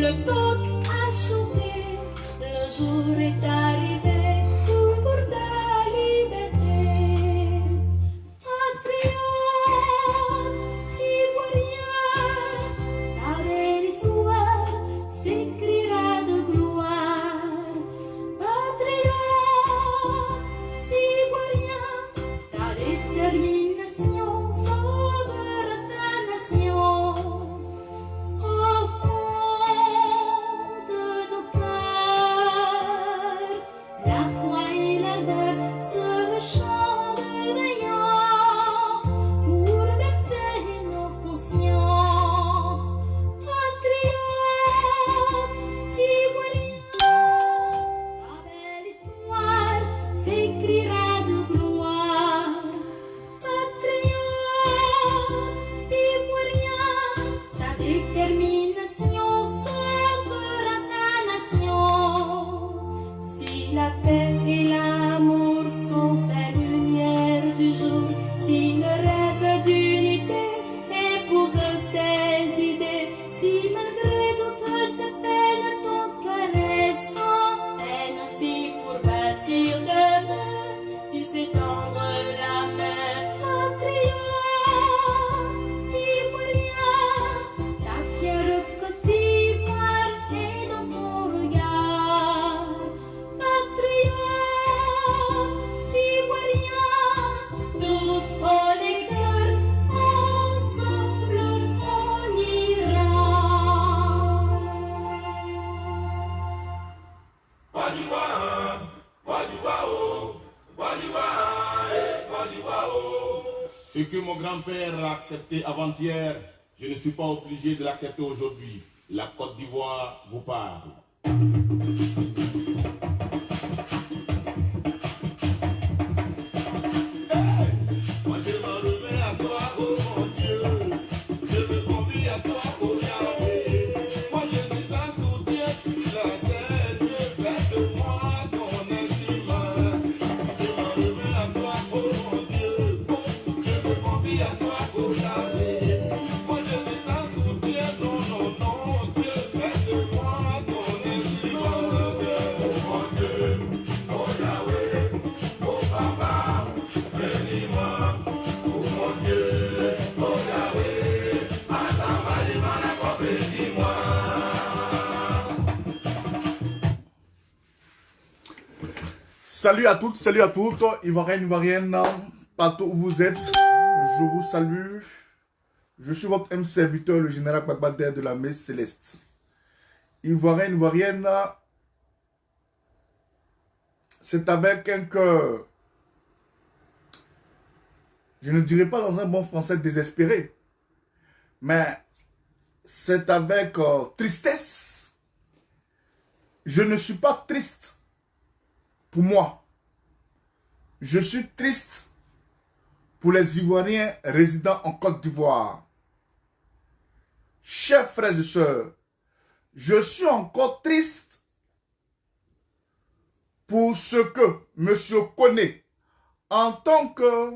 le coq a chanté, le jour est arrivé pour la liberté. Patriote, ivoirien, ta belle histoire s'écrira de gloire. Patriote, ivoirien, ta détermination sauvera ta nation. Au fond de nos cœurs, la foi et l'ardeur se chantent de vaillance pour bercer nos consciences. Patriotes, ivoiriens, ta belle histoire s'écrira de gloire. Patriote, ivoirien, ta détermination sauvera ta nation. Si la paix et l'amour sont la lumière du jour, si le rêve d'unité épouse tes idées, si malgré toutes ces peines ton cœur est sans peine, si pour bâtir demain tu sais tendre la main. Patriote, ivoirien, ta fière Côte d'Ivoire est dans ton regard. Patriote, ivoirien, tous haut les cœurs, ensemble on ira. Ce que mon grand-père a accepté avant-hier, je ne suis pas obligé de l'accepter aujourd'hui. La Côte d'Ivoire vous parle. Moi je m'en remets à toi, oh mon Dieu. Je me confie à toi, oh Yahweh. Moi je suis un soutien sur la terre. Fais de moi ton instrument. Je m'en remets à toi, oh mon Dieu. Je me confie à toi, oh Yahweh. Moi je suis un soutien, non, non, non. Dieu, fais de moi ton instrument. Oh mon Dieu, oh Yahweh, oh Papa, bénis-moi. Oh mon Dieu, oh Yahweh, Atambali Manako, bénis-moi. Salut à toutes, Ivoiriens, Ivoiriennes, partout où vous êtes, je vous salue. Je suis votre M serviteur, le général Bagbader de la Messe Céleste. Ivoiriens, Ivoiriennes, c'est avec un cœur, je ne dirais pas dans un bon français désespéré, mais c'est avec tristesse. Je ne suis pas triste pour moi. Je suis triste pour les Ivoiriens résidant en Côte d'Ivoire. Chers frères et sœurs, je suis encore triste pour ce que M. Koné, en tant que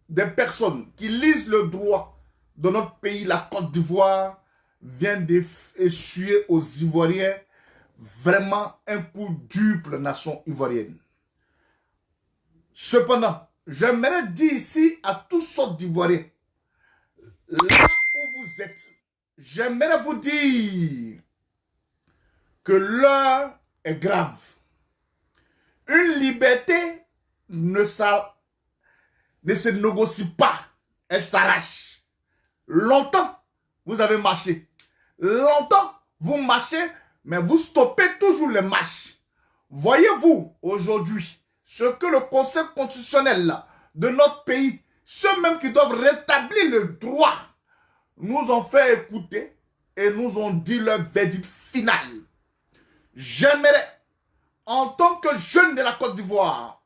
des personnes qui lisent le droit de notre pays, la Côte d'Ivoire, vient d'essuyer aux Ivoiriens vraiment un coup dur pour la nation ivoirienne. Cependant, j'aimerais dire ici à tous sortes d'Ivoiriens, là où vous êtes, j'aimerais vous dire que l'heure est grave. Une liberté ne se négocie pas, elle s'arrache. Longtemps, vous avez marché. Longtemps, vous marchez, mais vous stoppez toujours les marches. Voyez-vous aujourd'hui ce que le Conseil constitutionnel de notre pays, ceux mêmes qui doivent rétablir le droit, nous ont fait écouter et nous ont dit leur verdict final. J'aimerais, en tant que jeune de la Côte d'Ivoire,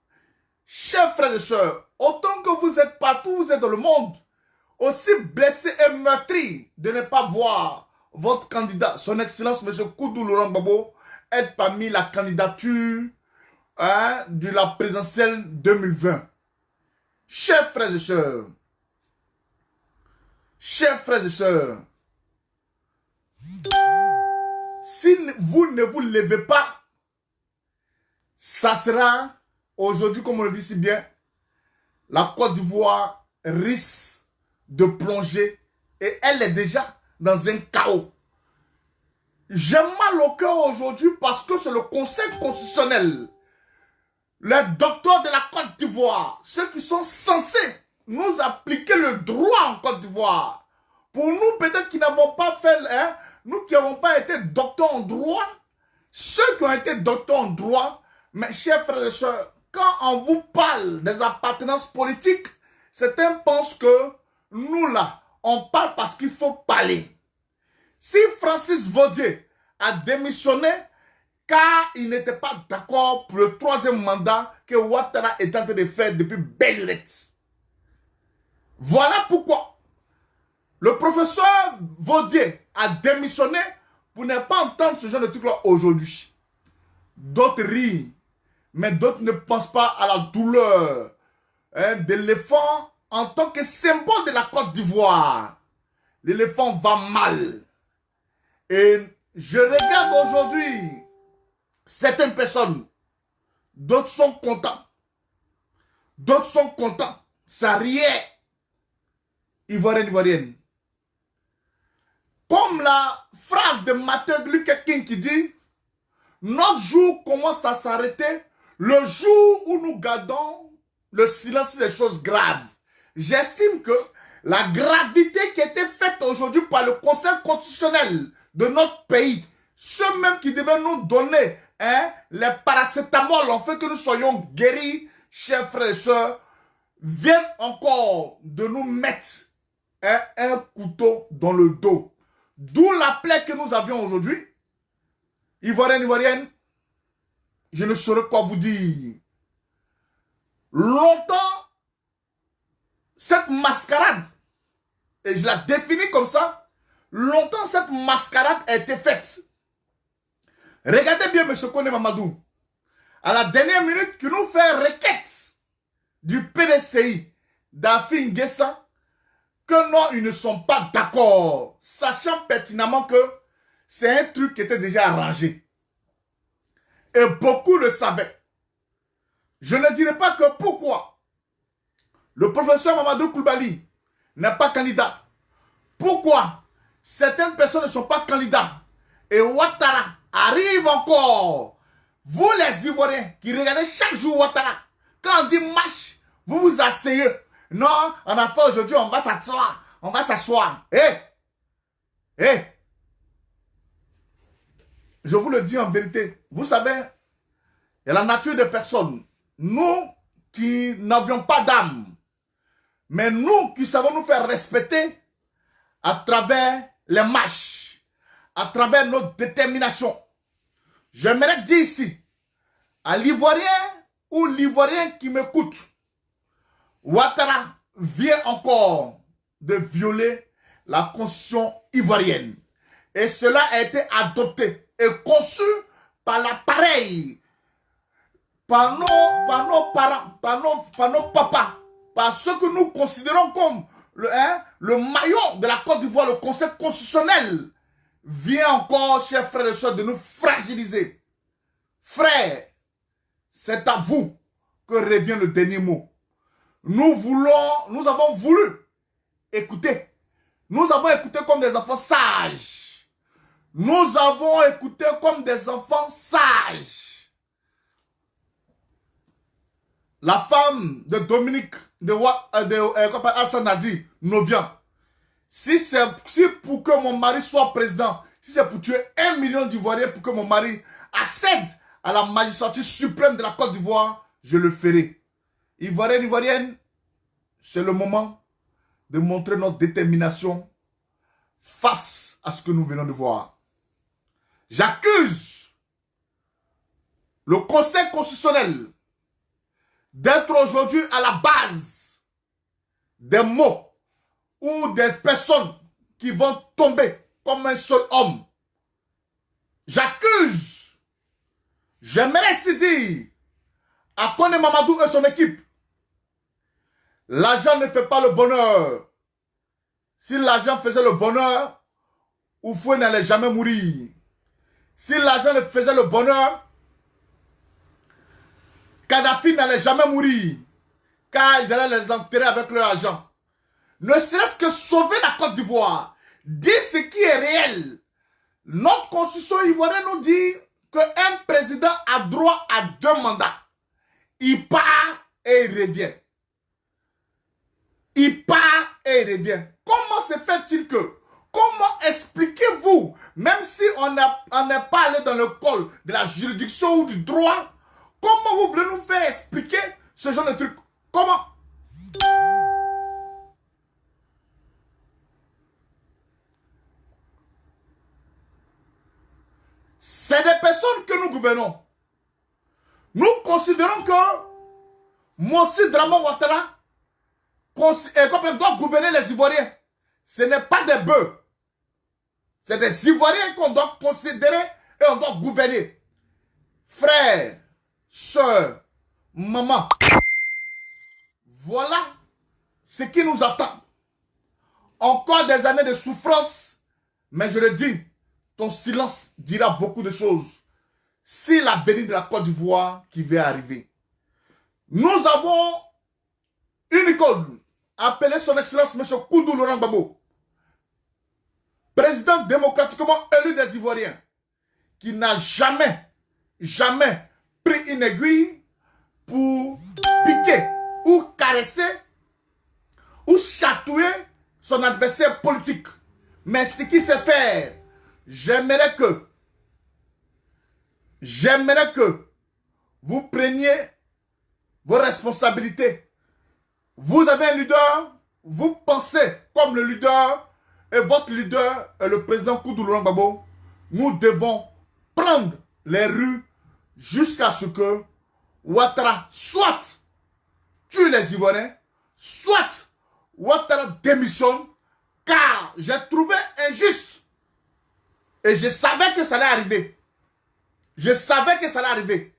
chers frères et sœurs, autant que vous êtes partout, vous êtes dans le monde, aussi blessés et meurtris de ne pas voir votre candidat, son excellence M. Koudou Laurent Gbagbo, être parmi la candidature de la présidentielle 2020. Chers frères et sœurs, si vous ne vous levez pas, ça sera aujourd'hui, comme on le dit si bien, la Côte d'Ivoire risque de plonger et elle est déjà dans un chaos. J'ai mal au cœur aujourd'hui parce que c'est le Conseil constitutionnel, les docteurs de la Côte d'Ivoire, ceux qui sont censés nous appliquer le droit en Côte d'Ivoire. Pour nous, peut-être qui n'avons pas fait, nous qui n'avons pas été docteurs en droit, ceux qui ont été docteurs en droit, mes chers frères et sœurs, quand on vous parle des appartenances politiques, certains pensent que nous là, on parle parce qu'il faut parler. Si Francis Vaudier a démissionné car il n'était pas d'accord pour le 3e mandat que Ouattara est en train de faire depuis belle lurette. Voilà pourquoi le professeur Vaudier a démissionné pour ne pas entendre ce genre de truc-là aujourd'hui. D'autres rient, mais d'autres ne pensent pas à la douleur de l'éléphant en tant que symbole de la Côte d'Ivoire. L'éléphant va mal. Et je regarde aujourd'hui certaines personnes, d'autres sont contents. D'autres sont contents. Ça riait. Ivoirienne. Comme la phrase de Martin Luther King qui dit, notre jour commence à s'arrêter le jour où nous gardons le silence des choses graves. J'estime que la gravité qui a été faite aujourd'hui par le Conseil constitutionnel de notre pays, ceux même qui devaient nous donner les paracétamol, en fait que nous soyons guéris, chers frères et sœurs, viennent encore de nous mettre un couteau dans le dos. D'où la plaie que nous avions aujourd'hui. Ivoirienne, je ne saurais quoi vous dire. Longtemps, cette mascarade, et je la définis comme ça, longtemps cette mascarade a été faite. Regardez bien M. Kone Mamadou. À la dernière minute, qui nous fait requête du PDCI d'Afi Nguessa, que non, ils ne sont pas d'accord, sachant pertinemment que c'est un truc qui était déjà arrangé. Et beaucoup le savaient. Je ne dirais pas que pourquoi le professeur Mamadou Koulibaly n'est pas candidat. Pourquoi certaines personnes ne sont pas candidats. Et Ouattara arrive encore. Vous les Ivoiriens qui regardez chaque jour Ouattara, quand on dit marche, vous vous asseyez. Non, on a fait aujourd'hui, on va s'asseoir. On va s'asseoir. Je vous le dis en vérité. Vous savez, il y a la nature des personnes. Nous qui n'avions pas d'âme, mais nous qui savons nous faire respecter à travers les marches, à travers notre détermination. J'aimerais dire ici, à l'Ivoirien ou l'Ivoirien qui m'écoute, Ouattara vient encore de violer la constitution ivoirienne. Et cela a été adopté et conçu par l'appareil, par nos parents, par nos papas, par ceux que nous considérons comme le maillon de la Côte d'Ivoire, le Conseil constitutionnel, vient encore, chers frères et sœurs, de nous fragiliser. Frères, c'est à vous que revient le dernier mot. Nous avons voulu écouter. Nous avons écouté comme des enfants sages. Nous avons écouté comme des enfants sages. La femme de Dominique, Hassan a dit, Novian, si pour que mon mari soit président, si c'est pour tuer 1 million d'Ivoiriens pour que mon mari accède à la magistrature suprême de la Côte d'Ivoire, je le ferai. Ivoirienne, c'est le moment de montrer notre détermination face à ce que nous venons de voir. J'accuse le Conseil constitutionnel d'être aujourd'hui à la base des mots ou des personnes qui vont tomber comme un seul homme. J'accuse, j'aimerais se dire à Kone Mamadou et son équipe, l'argent ne fait pas le bonheur. Si l'argent faisait le bonheur, Oufoué n'allait jamais mourir. Si l'argent ne faisait le bonheur, Kadhafi n'allait jamais mourir, car ils allaient les enterrer avec leur argent. Ne serait-ce que sauver la Côte d'Ivoire, dire ce qui est réel. Notre constitution ivoirienne nous dit qu'un président a droit à 2 mandats. Il part et il revient. Il part et il revient. Comment se fait-il que, comment expliquez-vous, même si on n'est pas allé dans le col de la juridiction ou du droit, comment vous voulez nous faire expliquer ce genre de truc? Comment? C'est des personnes que nous gouvernons. Nous considérons que Mossi Draman Ouattara doit gouverner les Ivoiriens. Ce n'est pas des bœufs. C'est des Ivoiriens qu'on doit considérer et on doit gouverner. Frères, sœurs, maman. Voilà ce qui nous attend. Encore des années de souffrance. Mais je le dis, ton silence dira beaucoup de choses. C'est l'avenir de la Côte d'Ivoire qui va arriver. Nous avons une icône appelée son Excellence M. Koundou Laurent Gbagbo, président démocratiquement élu des Ivoiriens, qui n'a jamais pris une aiguille pour piquer ou caresser ou chatouiller son adversaire politique. Mais ce qui sait faire, j'aimerais que vous preniez vos responsabilités. Vous avez un leader, vous pensez comme le leader, et votre leader est le président Koundou Laurent Gbagbo. Nous devons prendre les rues jusqu'à ce que Ouattara soit tue les Ivoiriens, soit Ouattara démissionne, car j'ai trouvé injuste. Et je savais que ça allait arriver. Je savais que ça allait arriver.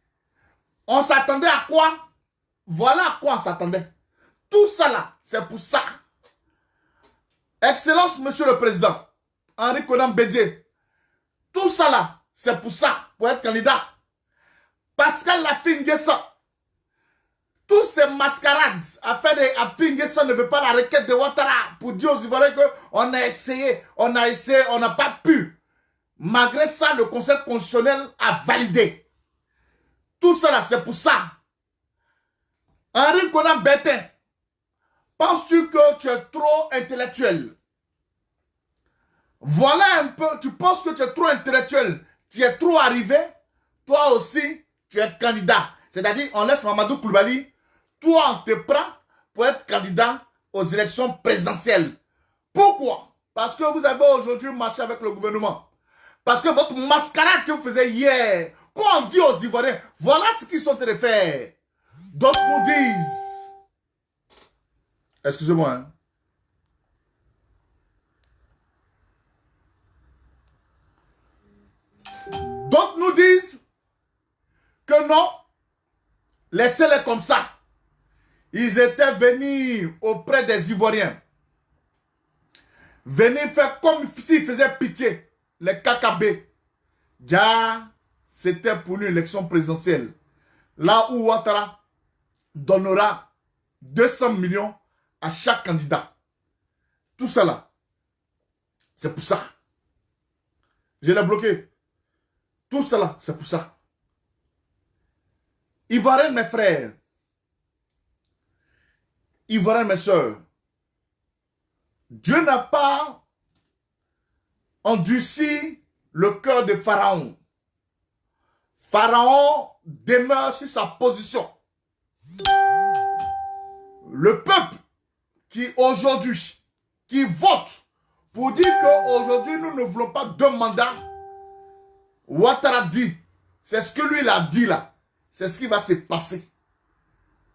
On s'attendait à quoi? Voilà à quoi on s'attendait. Tout ça là, c'est pour ça. Excellence, Monsieur le Président, Henri Konan Bédié, tout ça là, c'est pour ça, pour être candidat. Pascal Lafine Guessa, tous ces mascarades à faire des Lafine Guessa ne veut pas la requête de Ouattara pour dire aux Ivoiriens qu'on a essayé, on n'a pas pu. Malgré ça, le Conseil constitutionnel a validé. Tout ça là, c'est pour ça. Henri Konan Bédié, penses-tu que tu es trop intellectuel? Voilà un peu, tu penses que tu es trop intellectuel, tu es trop arrivé, toi aussi, tu es candidat. C'est-à-dire, on laisse Mamadou Koulibaly, toi on te prend pour être candidat aux élections présidentielles. Pourquoi? Parce que vous avez aujourd'hui marché avec le gouvernement. Parce que votre mascarade que vous faisiez hier, quoi on dit aux Ivoiriens, voilà ce qu'ils sont en train de faire. D'autres nous disent, excusez-moi, hein. D'autres nous disent que non, laissez-les comme ça. Ils étaient venus auprès des Ivoiriens. Venir faire comme s'ils faisaient pitié. Les KKB. Ja, c'était pour une élection présidentielle. Là où Ouattara donnera 200 millions à chaque candidat. Tout cela, c'est pour ça. Je l'ai bloqué. Tout cela, c'est pour ça. Ivoiriens, mes frères. Ivoiriens, mes soeurs. Dieu n'a pas endurci le cœur de Pharaon. Pharaon demeure sur sa position. Le peuple qui aujourd'hui, qui vote pour dire qu'aujourd'hui nous ne voulons pas 2 mandats, Ouattara dit, c'est ce que lui il a dit là, c'est ce qui va se passer.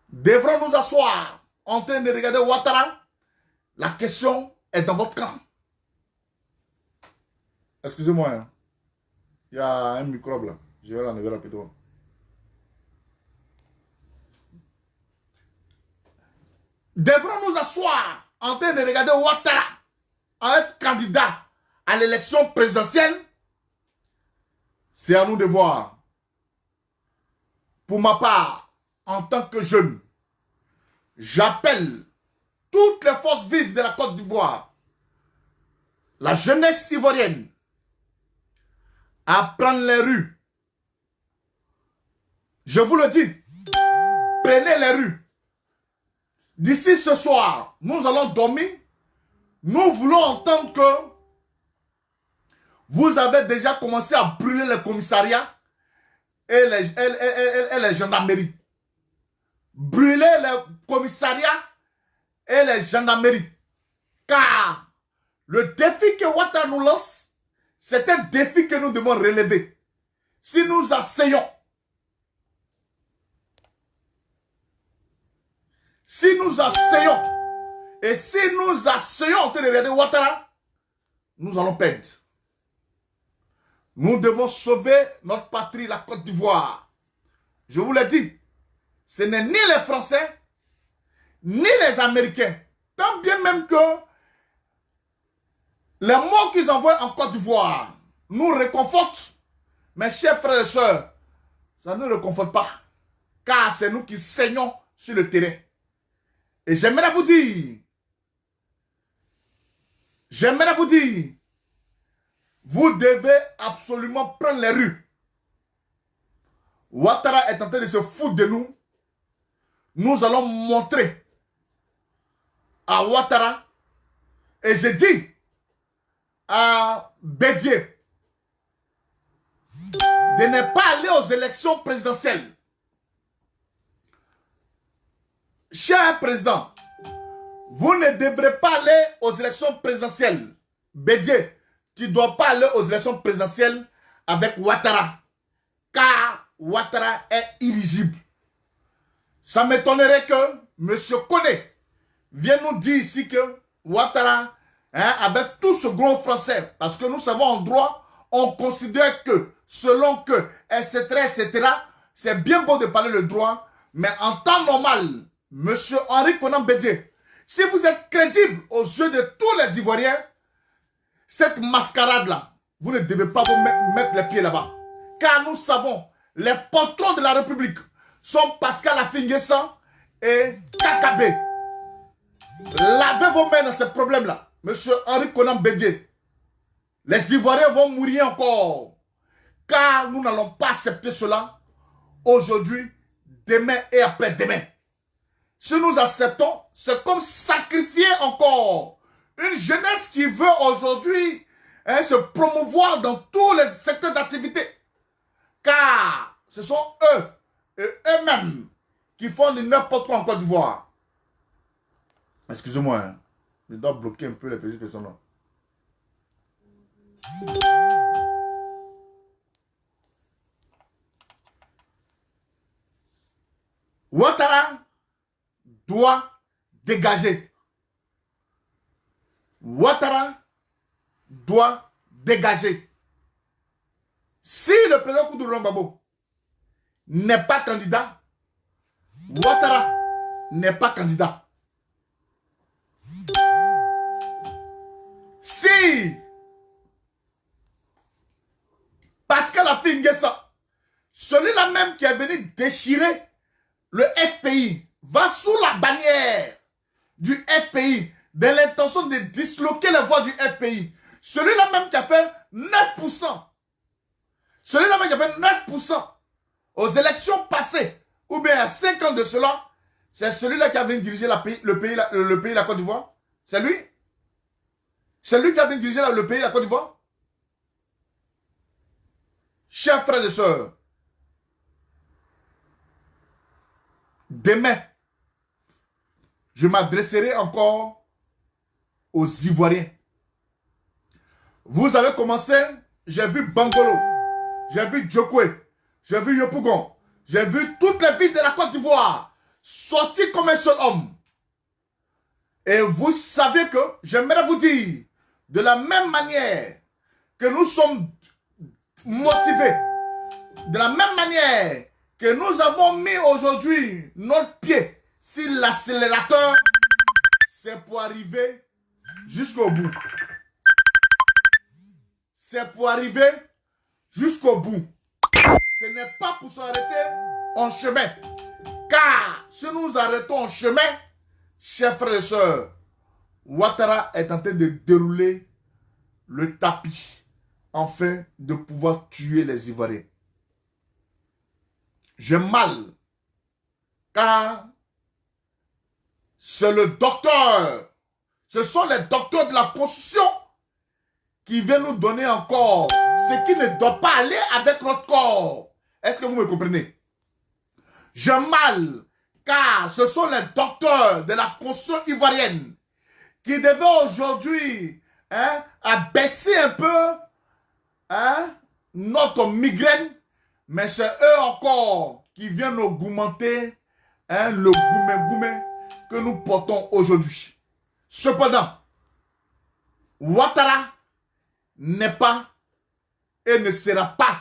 Devrons nous asseoir en train de regarder Ouattara? La question est dans votre camp. Excusez-moi, hein. Il y a un microbe là, je vais l'enlever rapidement. Devrons nous asseoir en train de regarder Ouattara à être candidat à l'élection présidentielle? C'est à nous de voir. Pour ma part, en tant que jeune, j'appelle toutes les forces vives de la Côte d'Ivoire, la jeunesse ivoirienne, à prendre les rues. Je vous le dis, prenez les rues. D'ici ce soir, nous allons dormir. Nous voulons entendre que vous avez déjà commencé à brûler les commissariats et les gendarmeries. Brûler les commissariats et les gendarmeries. Car le défi que Ouattara nous lance, c'est un défi que nous devons relever. Si nous asseyons, et si nous asseyons en train de regarder Ouattara, nous allons perdre. Nous devons sauver notre patrie, la Côte d'Ivoire. Je vous l'ai dit, ce n'est ni les Français, ni les Américains. Tant bien même que les mots qu'ils envoient en Côte d'Ivoire nous réconfortent. Mes chers frères et sœurs, ça ne nous réconforte pas. Car c'est nous qui saignons sur le terrain. Et j'aimerais vous dire, vous devez absolument prendre les rues. Ouattara est en train de se foutre de nous. Nous allons montrer à Ouattara, et je dis à Bédié de ne pas aller aux élections présidentielles. Cher président, vous ne devrez pas aller aux élections présidentielles. Bédié, tu ne dois pas aller aux élections présidentielles avec Ouattara. Car Ouattara est éligible. Ça m'étonnerait que M. Koné vienne nous dire ici que Ouattara, avec tout ce gros français, parce que nous savons en droit, on considère que, selon que, etc., c'est bien beau de parler le droit, mais en temps normal, M. Henri Konan Bédié, si vous êtes crédible aux yeux de tous les Ivoiriens, cette mascarade-là, vous ne devez pas vous mettre les pieds là-bas. Car nous savons, les patrons de la République sont Pascal Affi-N'Guessan et Kakabé. Lavez vos mains dans ces problèmes-là, monsieur Henri Konan Bédié. Les Ivoiriens vont mourir encore. Car nous n'allons pas accepter cela aujourd'hui, demain et après-demain. Si nous acceptons, c'est comme sacrifier encore une jeunesse qui veut aujourd'hui se promouvoir dans tous les secteurs d'activité. Car ce sont eux et eux-mêmes qui font de n'importe quoi en Côte d'Ivoire. Excusez-moi, hein. Je dois bloquer un peu les petites personnes là. Ouattara doit dégager. Ouattara doit dégager. Si le président Koudou Gbagbo n'est pas candidat, Ouattara n'est pas candidat. Si Pascal Affi-N'Guessan, celui-là même qui est venu déchirer le FPI, va sous la bannière du FPI, de l'intention de disloquer les voix du FPI. Celui-là même qui a fait 9%. Celui-là même qui a fait 9% aux élections passées, ou bien à 5 ans de cela, c'est celui-là qui a venu diriger le pays, la Côte d'Ivoire. C'est lui. C'est lui qui a venu diriger le pays, la Côte d'Ivoire. Chers frères et sœurs, demain, je m'adresserai encore aux Ivoiriens. Vous avez commencé, j'ai vu Bangolo, j'ai vu Djokwe, j'ai vu Yopougon, j'ai vu toutes les villes de la Côte d'Ivoire sortir comme un seul homme. Et vous savez que, j'aimerais vous dire, de la même manière que nous sommes motivés, de la même manière que nous avons mis aujourd'hui notre pied sur l'accélérateur, c'est pour arriver jusqu'au bout. C'est pour arriver jusqu'au bout. ce n'est pas pour s'arrêter en chemin. Car si nous arrêtons en chemin, chers frères et sœurs, Ouattara est en train de dérouler le tapis afin de pouvoir tuer les Ivoiriens. J'ai mal, car c'est le docteur, ce sont les docteurs de la Constitution qui viennent nous donner encore ce qui ne doit pas aller avec notre corps. Est-ce que vous me comprenez? J'ai mal, car ce sont les docteurs de la Constitution ivoirienne qui devaient aujourd'hui abaisser un peu notre migraine, mais c'est eux encore qui viennent augmenter le goumé que nous portons aujourd'hui. Cependant, Ouattara n'est pas et ne sera pas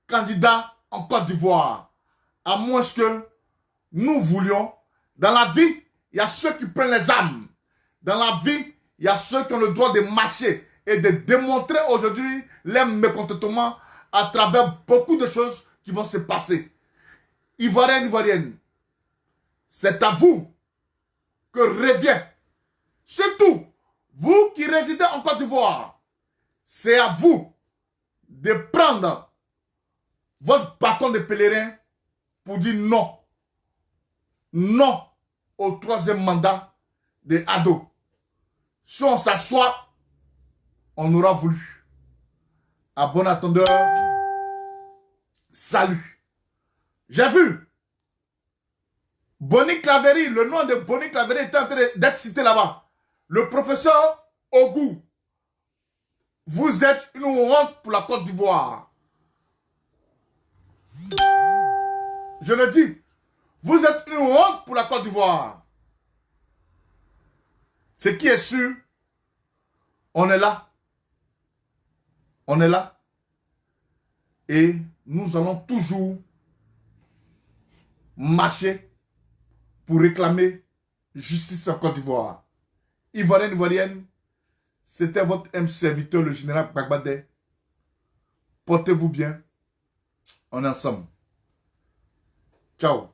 candidat en Côte d'Ivoire, à moins que nous voulions. Dans la vie, il y a ceux qui prennent les armes. Dans la vie, il y a ceux qui ont le droit de marcher et de démontrer aujourd'hui leur mécontentement à travers beaucoup de choses qui vont se passer. Ivoiriens, Ivoiriennes, c'est à vous que revient, surtout vous qui résidez en Côte d'Ivoire, c'est à vous de prendre votre bâton de pèlerin pour dire non. Non au troisième mandat de Ado. Si on s'assoit, on aura voulu. À bon attendeur, salut. J'ai vu Boni Claverie, le nom de Boni Claverie était en train d'être cité là-bas. Le professeur Ogou, vous êtes une honte pour la Côte d'Ivoire. Je le dis, vous êtes une honte pour la Côte d'Ivoire. Ce qui est sûr, on est là. On est là. Et nous allons toujours marcher pour réclamer justice en Côte d'Ivoire. Ivoiriens, Ivoiriennes, c'était votre serviteur, le général Bagbadé. Portez-vous bien. On est ensemble. Ciao.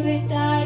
Est arrivé.